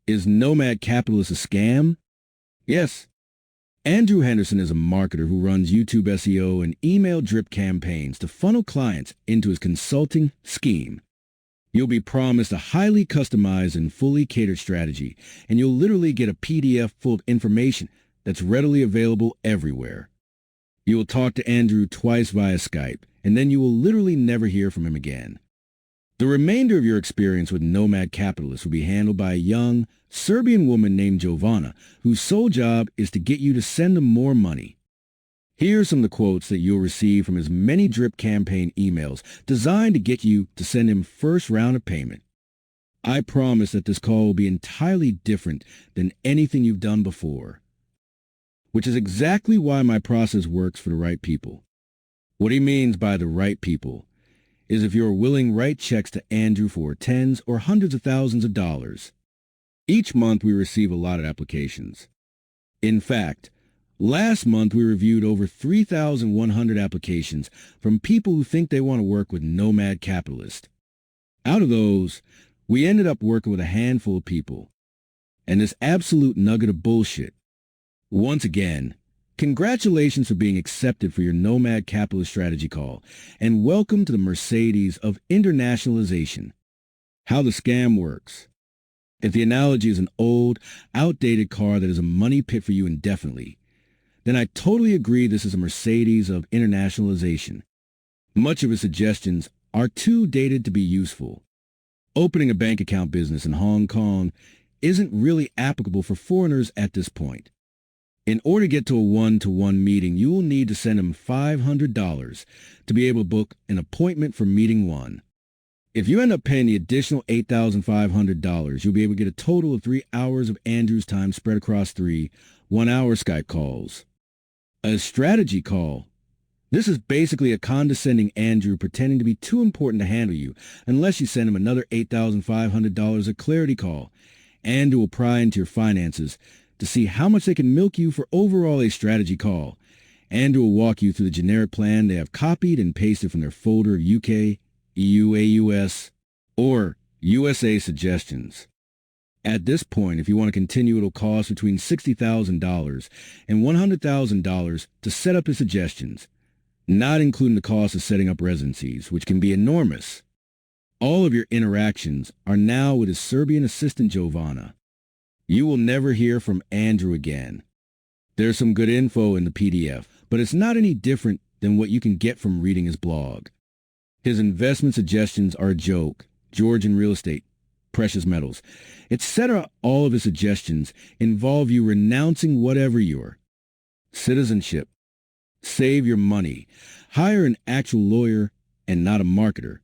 Is Nomad Capitalist a scam? Yes. Andrew Henderson is a marketer who runs YouTube SEO and email drip campaigns to funnel clients into his consulting scheme. You'll be promised a highly customized and fully catered strategy, and you'll literally get a PDF full of information that's readily available everywhere. You will talk to Andrew twice via Skype, and then you will literally never hear from him again. The remainder of your experience with Nomad Capitalist will be handled by a young Serbian woman named Jovana, whose sole job is to get you to send him more money. Here are some of the quotes that you'll receive from his many drip campaign emails designed to get you to send him first round of payment. I promise that this call will be entirely different than anything you've done before, which is exactly why my process works for the right people. What he means by the right people is if you're willing to write checks to Andrew for tens or hundreds of thousands of dollars. Each month we receive a lot of applications. In fact, last month we reviewed over 3,100 applications from people who think they want to work with Nomad Capitalist. Out of those, we ended up working with a handful of people. And this absolute nugget of bullshit. Once again, congratulations for being accepted for your Nomad Capitalist strategy call, and welcome to the Mercedes of internationalization. How the scam works. If the analogy is an old, outdated car that is a money pit for you indefinitely, then I totally agree this is a Mercedes of internationalization. Much of its suggestions are too dated to be useful. Opening a bank account business in Hong Kong isn't really applicable for foreigners at this point. In order to get to a one-to-one meeting, you will need to send him $500 to be able to book an appointment for meeting one. If you end up paying the additional $8,500, you'll be able to get a total of 3 hours of Andrew's time spread across 3 one-hour Skype calls. A strategy call. This is basically a condescending Andrew pretending to be too important to handle you unless you send him another $8,500 a clarity call. Andrew will pry into your finances to see how much they can milk you for overall a strategy call. Andrew will walk you through the generic plan they have copied and pasted from their folder of UK, EU, AUS, or USA suggestions. At this point, if you want to continue, it'll cost between $60,000 and $100,000 to set up his suggestions, not including the cost of setting up residencies, which can be enormous. All of your interactions are now with his Serbian assistant Jovana. You will never hear from Andrew again. There's some good info in the PDF, but it's not any different than what you can get from reading his blog. His investment suggestions are a joke, Georgian real estate, precious metals, etc. All of his suggestions involve you renouncing whatever your citizenship. Save your money. Hire an actual lawyer and not a marketer.